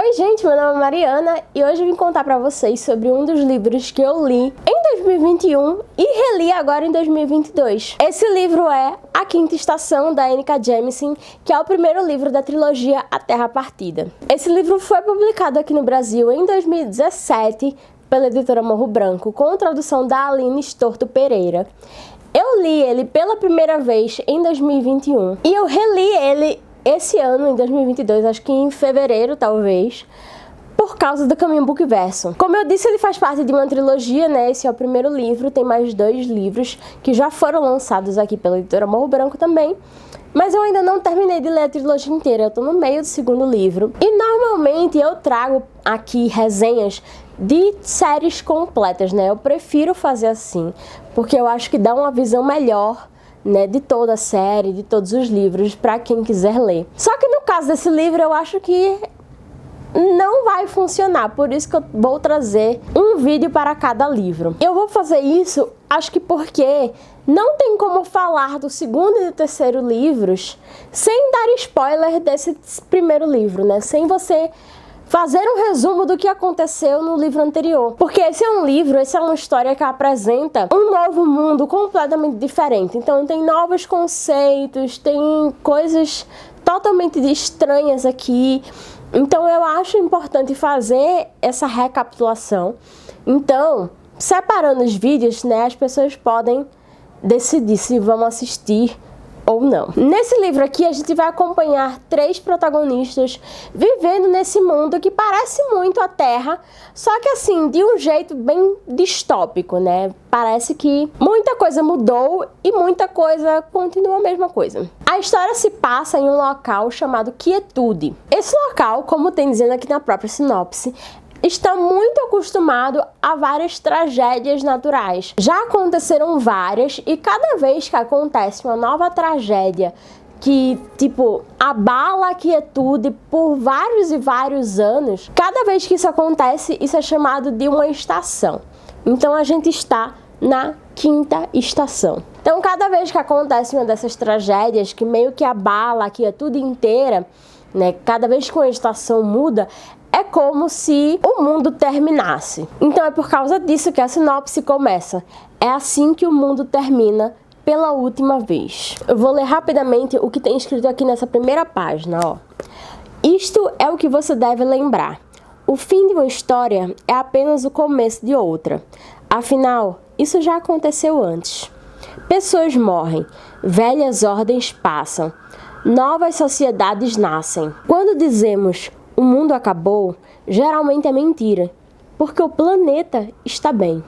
Oi gente, meu nome é Mariana e hoje eu vim contar pra vocês sobre um dos livros que eu li em 2021 e reli agora em 2022. Esse livro é A Quinta Estação, da N.K. Jemisin, que é o primeiro livro da trilogia A Terra Partida. Esse livro foi publicado aqui no Brasil em 2017 pela editora Morro Branco, com tradução da Aline Storto Pereira. Eu li ele pela primeira vez em 2021 e eu reli ele esse ano, em 2022, acho que em fevereiro, talvez, por causa do Caminho Bookverso. Como eu disse, ele faz parte de uma trilogia, né? Esse é o primeiro livro, tem mais 2 livros que já foram lançados aqui pela editora Morro Branco também, mas eu ainda não terminei de ler a trilogia inteira, eu tô no meio do segundo livro. E normalmente eu trago aqui resenhas de séries completas, né? Eu prefiro fazer assim, porque eu acho que dá uma visão melhor, né, de toda a série, de todos os livros, para quem quiser ler. Só que no caso desse livro eu acho que não vai funcionar, por isso que eu vou trazer um vídeo para cada livro. Eu vou fazer isso, acho que porque não tem como falar do segundo e do terceiro livros sem dar spoiler desse primeiro livro, né, sem você fazer um resumo do que aconteceu no livro anterior. Porque esse é um livro, essa é uma história que apresenta um novo mundo completamente diferente. Então tem novos conceitos, tem coisas totalmente estranhas aqui. Então eu acho importante fazer essa recapitulação. Então, separando os vídeos, né, as pessoas podem decidir se vão assistir ou não. Nesse livro aqui a gente vai acompanhar 3 protagonistas vivendo nesse mundo que parece muito a Terra, só que assim, de um jeito bem distópico, né? Parece que muita coisa mudou e muita coisa continua a mesma coisa. A história se passa em um local chamado Quietude. Esse local, como tem dizendo aqui na própria sinopse, está muito acostumado a várias tragédias naturais. Já aconteceram várias e cada vez que acontece uma nova tragédia que, tipo, abala a quietude por vários e vários anos, cada vez que isso acontece, isso é chamado de uma estação. Então a gente está na quinta estação. Então cada vez que acontece uma dessas tragédias que meio que abala a quietude inteira, né, cada vez que uma estação muda, é como se o mundo terminasse. Então é por causa disso que a sinopse começa. É assim que o mundo termina pela última vez. Eu vou ler rapidamente o que tem escrito aqui nessa primeira página, ó. Isto é o que você deve lembrar. O fim de uma história é apenas o começo de outra. Afinal, isso já aconteceu antes. Pessoas morrem, velhas ordens passam, novas sociedades nascem. Quando dizemos o mundo acabou, geralmente é mentira, porque o planeta está bem.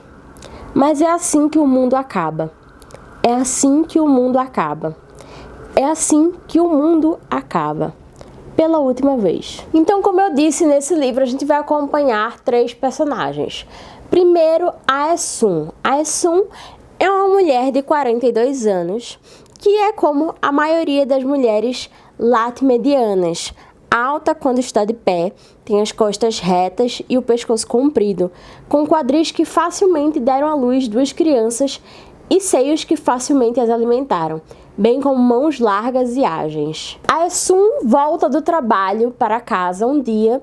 Mas é assim que o mundo acaba. É assim que o mundo acaba. É assim que o mundo acaba. Pela última vez. Então, como eu disse, nesse livro a gente vai acompanhar 3 personagens. Primeiro, a Esun. A Esun é uma mulher de 42 anos, que é como a maioria das mulheres latino-medianas. Alta quando está de pé, tem as costas retas e o pescoço comprido, com quadris que facilmente deram à luz 2 crianças e seios que facilmente as alimentaram, bem como mãos largas e ágeis. A Esun volta do trabalho para casa um dia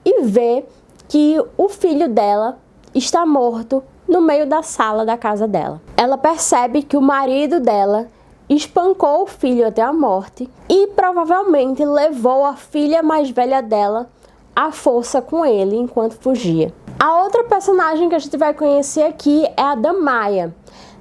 e vê que o filho dela está morto no meio da sala da casa dela. Ela percebe que o marido dela espancou o filho até a morte e provavelmente levou a filha mais velha dela à força com ele enquanto fugia. A outra personagem que a gente vai conhecer aqui é a Damaya.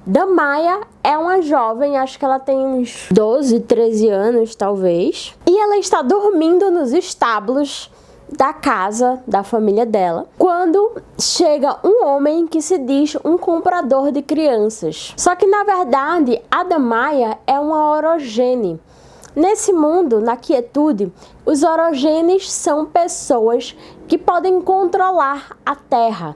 Damaya é uma jovem, acho que ela tem uns 12, 13 anos talvez, e ela está dormindo nos estábulos da casa da família dela, quando chega um homem que se diz um comprador de crianças. Só que na verdade a Damaya é uma orogene. Nesse mundo, na quietude, os orogenes são pessoas que podem controlar a terra,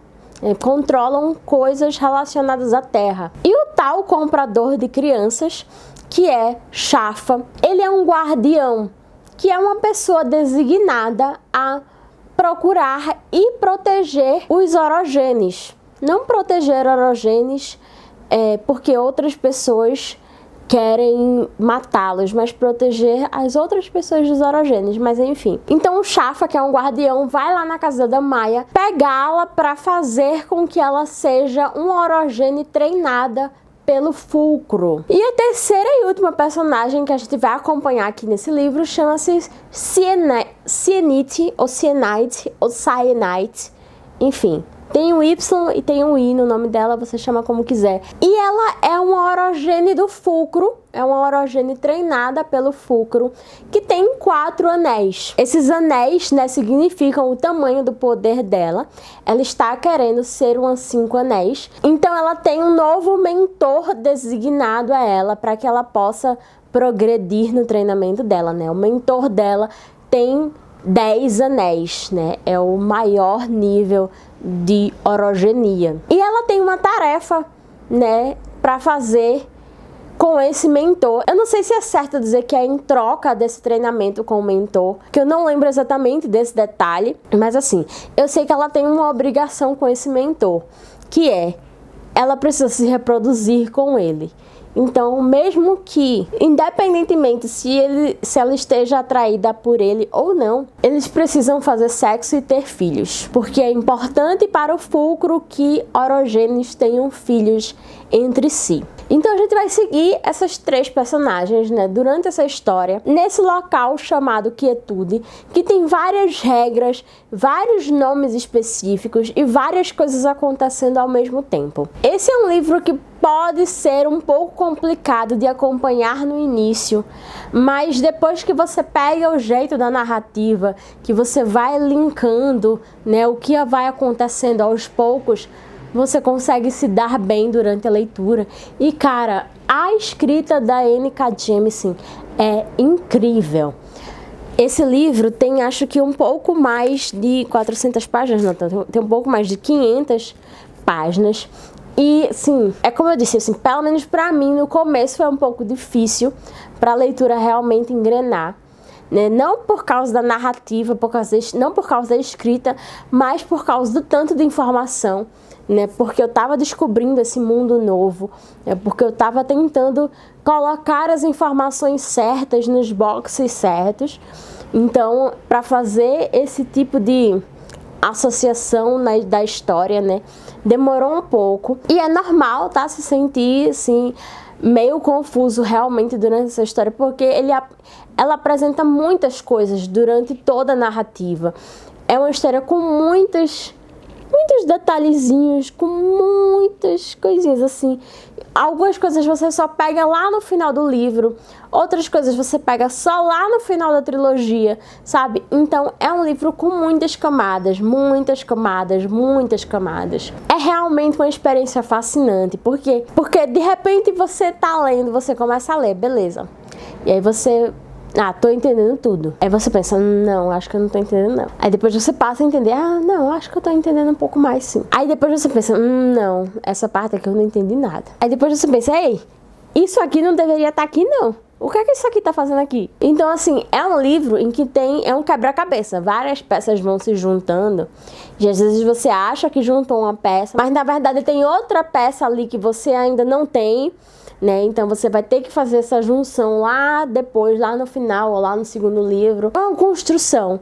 controlam coisas relacionadas à terra. E o tal comprador de crianças, que é Shafa, ele é um guardião, que é uma pessoa designada a procurar e proteger os orogenes. Não proteger orogenes porque outras pessoas querem matá-los, mas proteger as outras pessoas dos orogenes, mas enfim. Então o Shafa, que é um guardião, vai lá na casa da Maya pegá-la para fazer com que ela seja um orogene treinada pelo Fulcro. E a terceira e última personagem que a gente vai acompanhar aqui nesse livro chama-se Sienite, ou Sienite, ou Cyanite, enfim. Tem um Y e tem um I no nome dela, você chama como quiser. E ela é uma orogene do Fulcro, é uma orogene treinada pelo Fulcro, que tem 4 anéis. Esses anéis, né, significam o tamanho do poder dela. Ela está querendo ser umas 5 anéis. Então ela tem um novo mentor designado a ela para que ela possa progredir no treinamento dela, né? O mentor dela tem 10 anéis, né? É o maior nível de orogenia. E ela tem uma tarefa, né, para fazer com esse mentor. Eu não sei se é certo dizer que é em troca desse treinamento com o mentor, que eu não lembro exatamente desse detalhe, mas assim, eu sei que ela tem uma obrigação com esse mentor, que é, ela precisa se reproduzir com ele. Então, mesmo que, independentemente se ela esteja atraída por ele ou não, eles precisam fazer sexo e ter filhos. Porque é importante para o Fulcro que orogênios tenham filhos entre si. Então a gente vai seguir essas 3 personagens, né, durante essa história, nesse local chamado Quietude, que tem várias regras, vários nomes específicos e várias coisas acontecendo ao mesmo tempo. Esse é um livro que pode ser um pouco complicado de acompanhar no início, mas depois que você pega o jeito da narrativa, que você vai linkando, né, o que vai acontecendo aos poucos, você consegue se dar bem durante a leitura. E cara, a escrita da N.K. Jemisin é incrível. Esse livro tem, acho que um pouco mais de 400 páginas, não, tem um pouco mais de 500 páginas. E, sim, é como eu disse, assim, pelo menos pra mim, no começo foi um pouco difícil pra leitura realmente engrenar. Né? Não por causa da narrativa, não por causa da escrita, mas por causa do tanto de informação, né? Porque eu estava descobrindo esse mundo novo, né? Porque eu estava tentando colocar as informações certas nos boxes certos. Então, para fazer esse tipo de associação da história, né, demorou um pouco. E é normal, tá, se sentir assim meio confuso realmente durante essa história, porque ela apresenta muitas coisas durante toda a narrativa. É uma história com muitos detalhezinhos, com muitas coisinhas assim. Algumas coisas você só pega lá no final do livro, outras coisas você pega só lá no final da trilogia, sabe? Então é um livro com muitas camadas, muitas camadas, muitas camadas. É realmente uma experiência fascinante. Por quê? Porque de repente você tá lendo, você começa a ler, beleza. E aí você... tô entendendo tudo. Aí você pensa, não, acho que eu não tô entendendo não. Aí depois você passa a entender, não, acho que eu tô entendendo um pouco mais sim. Aí depois você pensa, não, essa parte aqui eu não entendi nada. Aí depois você pensa, ei, isso aqui não deveria estar aqui não. O que é que isso aqui tá fazendo aqui? Então assim, é um livro em que é um quebra-cabeça. Várias peças vão se juntando. E às vezes você acha que juntou uma peça, mas na verdade tem outra peça ali que você ainda não tem, né? Então você vai ter que fazer essa junção lá depois, lá no final, ou lá no segundo livro. É uma construção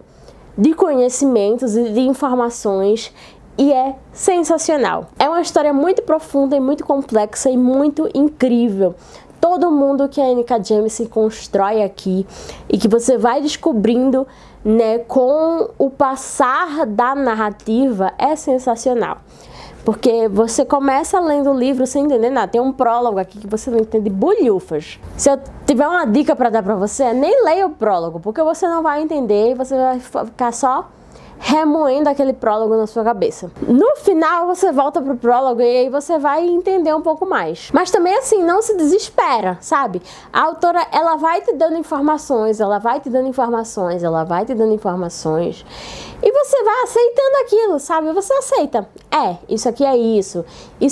de conhecimentos e de informações e é sensacional. É uma história muito profunda e muito complexa e muito incrível. Todo mundo que a N.K. Jemisin constrói aqui e que você vai descobrindo, né, com o passar da narrativa é sensacional. Porque você começa lendo o livro sem entender nada. Tem um prólogo aqui que você não entende bulhufas. Se eu tiver uma dica para dar para você, nem leia o prólogo, porque você não vai entender e você vai ficar só remoendo aquele prólogo na sua cabeça. No final você volta pro prólogo e aí você vai entender um pouco mais. Mas também assim, não se desespera, sabe? A autora, ela vai te dando informações, ela vai te dando informações, ela vai te dando informações. E você vai aceitando aquilo, sabe? Você aceita. Isso aqui é isso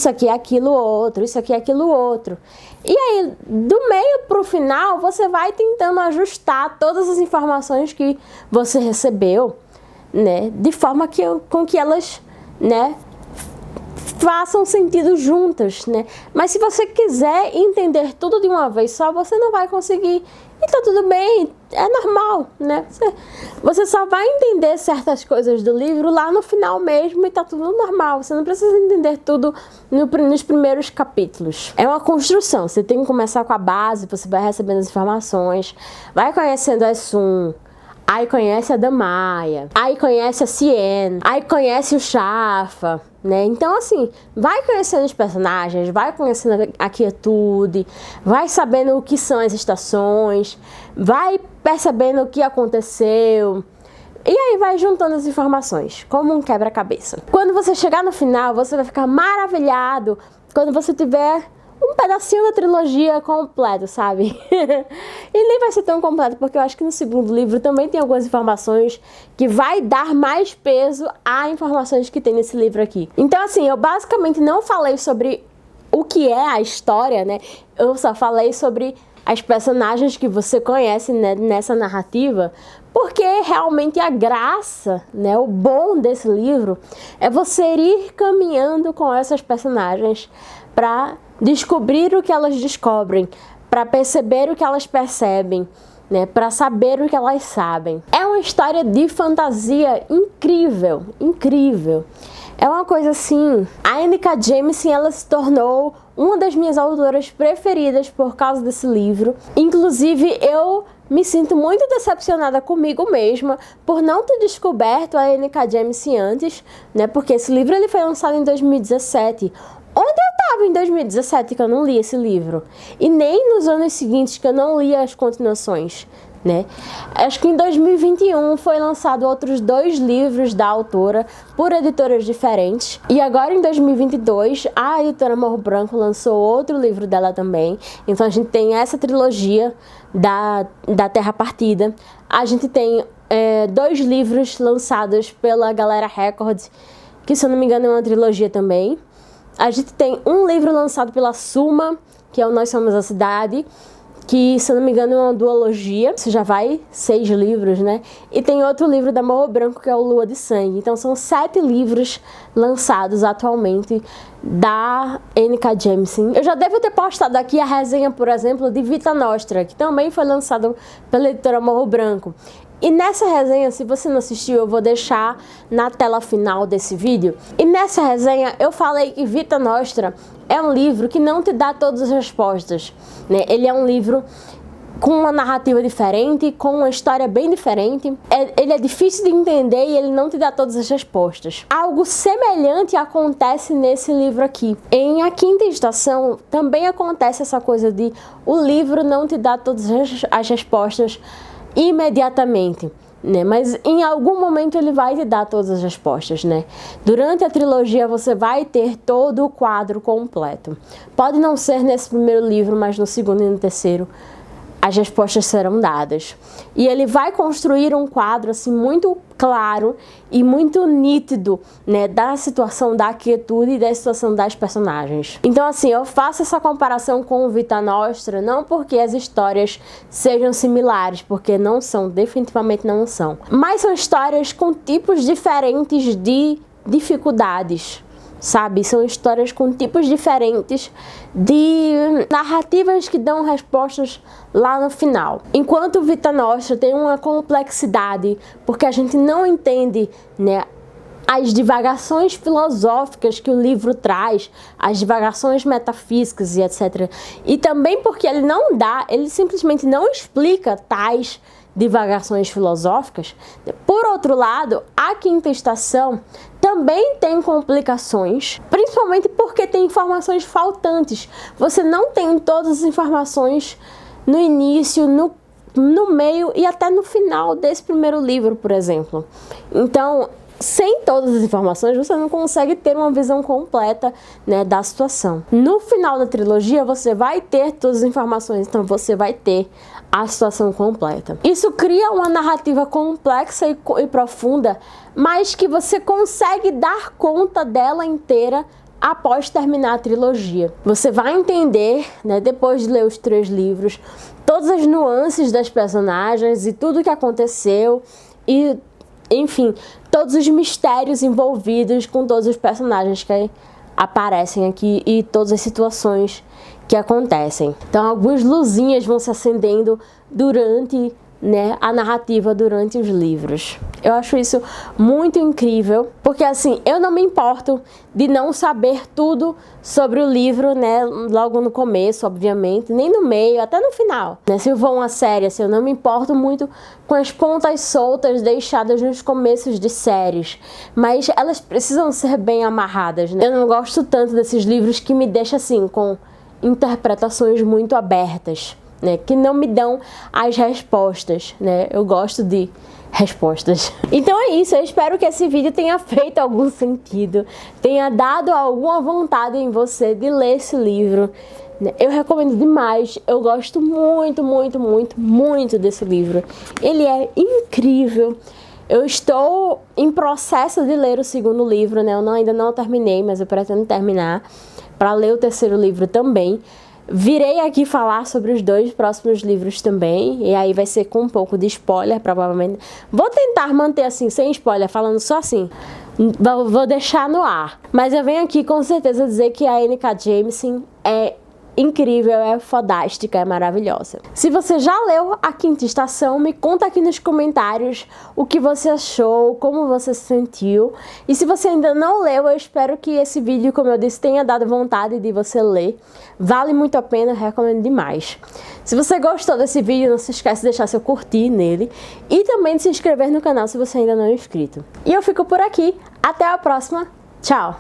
aqui é aquilo outro, isso aqui é aquilo outro. E aí, do meio pro final, você vai tentando ajustar todas as informações que você recebeu, né, de forma com que elas, né, façam sentido juntas, né? Mas se você quiser entender tudo de uma vez só, você não vai conseguir. E tá tudo bem, é normal, né? Você só vai entender certas coisas do livro lá no final mesmo e tá tudo normal. Você não precisa entender tudo nos primeiros capítulos. É uma construção, você tem que começar com a base, você vai recebendo as informações, vai conhecendo a Sun, aí conhece a Damaya, aí conhece a Cien, aí conhece o Shafa, né? Então, assim, vai conhecendo os personagens, vai conhecendo a quietude, vai sabendo o que são as estações, vai percebendo o que aconteceu, e aí vai juntando as informações, como um quebra-cabeça. Quando você chegar no final, você vai ficar maravilhado quando você tiver um pedacinho da trilogia completo, sabe? E nem vai ser tão completo, porque eu acho que no segundo livro também tem algumas informações que vai dar mais peso a informações que tem nesse livro aqui. Então, assim, eu basicamente não falei sobre o que é a história, né? Eu só falei sobre as personagens que você conhece, né, nessa narrativa, porque realmente a graça, né, o bom desse livro é você ir caminhando com essas personagens para descobrir o que elas descobrem, para perceber o que elas percebem, né, para saber o que elas sabem. É uma história de fantasia incrível, incrível. É uma coisa assim, a N.K. Jemisin, ela se tornou uma das minhas autoras preferidas por causa desse livro. Inclusive, eu me sinto muito decepcionada comigo mesma por não ter descoberto a N.K. Jemisin antes, né, porque esse livro ele foi lançado em 2017. Onde eu estava em 2017 que eu não li esse livro? E nem nos anos seguintes que eu não li as continuações, né? Acho que em 2021 foi lançado outros 2 livros da autora por editoras diferentes. E agora em 2022 a editora Morro Branco lançou outro livro dela também. Então a gente tem essa trilogia da Terra Partida. A gente tem 2 livros lançados pela Galera Record, que se eu não me engano é uma trilogia também. A gente tem um livro lançado pela Suma, que é o Nós Somos a Cidade, que, se eu não me engano, é uma duologia. Isso já vai 6 livros, né? E tem outro livro da Morro Branco, que é o Lua de Sangue. Então, são 7 livros lançados atualmente da N.K. Jemisin. Eu já devo ter postado aqui a resenha, por exemplo, de Vita Nostra, que também foi lançado pela editora Morro Branco. E nessa resenha, se você não assistiu, eu vou deixar na tela final desse vídeo. E nessa resenha eu falei que Vita Nostra é um livro que não te dá todas as respostas, né? Ele é um livro com uma narrativa diferente, com uma história bem diferente. Ele é difícil de entender e ele não te dá todas as respostas. Algo semelhante acontece nesse livro aqui. Em A Quinta Estação também acontece essa coisa de o livro não te dá todas as respostas imediatamente, né? Mas em algum momento ele vai te dar todas as respostas, né? Durante a trilogia você vai ter todo o quadro completo. Pode não ser nesse primeiro livro, mas no segundo e no terceiro as respostas serão dadas. E ele vai construir um quadro assim muito claro e muito nítido, né, da situação da quietude e da situação das personagens. Então, assim, eu faço essa comparação com o Vita Nostra não porque as histórias sejam similares, porque não são, definitivamente não são. Mas são histórias com tipos diferentes de dificuldades, sabe? São histórias com tipos diferentes de narrativas que dão respostas lá no final. Enquanto Vita Nostra tem uma complexidade, porque a gente não entende, né, as divagações filosóficas que o livro traz, as divagações metafísicas e etc. E também porque ele simplesmente não explica tais divagações filosóficas. Por outro lado, A Quinta Estação também tem complicações, principalmente porque tem informações faltantes. Você não tem todas as informações no início, no meio e até no final desse primeiro livro, por exemplo. Então, sem todas as informações, você não consegue ter uma visão completa, né, da situação. No final da trilogia, você vai ter todas as informações, então você vai ter a situação completa. Isso cria uma narrativa complexa e profunda, mas que você consegue dar conta dela inteira após terminar a trilogia. Você vai entender, né, depois de ler os 3 livros, todas as nuances das personagens e tudo o que aconteceu enfim, todos os mistérios envolvidos com todos os personagens que aparecem aqui e todas as situações que acontecem. Então algumas luzinhas vão se acendendo durante, né, a narrativa, durante os livros. Eu acho isso muito incrível, porque assim, eu não me importo de não saber tudo sobre o livro, né, logo no começo, obviamente, nem no meio, até no final, né? Se eu vou uma série, assim, eu não me importo muito com as pontas soltas deixadas nos começos de séries, mas elas precisam ser bem amarradas, né? Eu não gosto tanto desses livros que me deixam assim, com interpretações muito abertas, né, que não me dão as respostas, né? Eu gosto de respostas. Então é isso, eu espero que esse vídeo tenha feito algum sentido, tenha dado alguma vontade em você de ler esse livro. Eu recomendo demais, eu gosto muito, muito, muito, muito desse livro. Ele é incrível. Eu estou em processo de ler o segundo livro, né? Eu ainda não terminei, mas eu pretendo terminar para ler o terceiro livro também. Virei aqui falar sobre os 2 próximos livros também, e aí vai ser com um pouco de spoiler, provavelmente. Vou tentar manter assim, sem spoiler, falando só assim. Vou deixar no ar. Mas eu venho aqui com certeza dizer que a N.K. Jemisin é incrível, é fodástica, é maravilhosa. Se você já leu A Quinta Estação, me conta aqui nos comentários o que você achou, como você se sentiu. E se você ainda não leu, eu espero que esse vídeo, como eu disse, tenha dado vontade de você ler. Vale muito a pena, recomendo demais. Se você gostou desse vídeo, não se esquece de deixar seu curtir nele e também de se inscrever no canal se você ainda não é inscrito. E eu fico por aqui, até a próxima, tchau!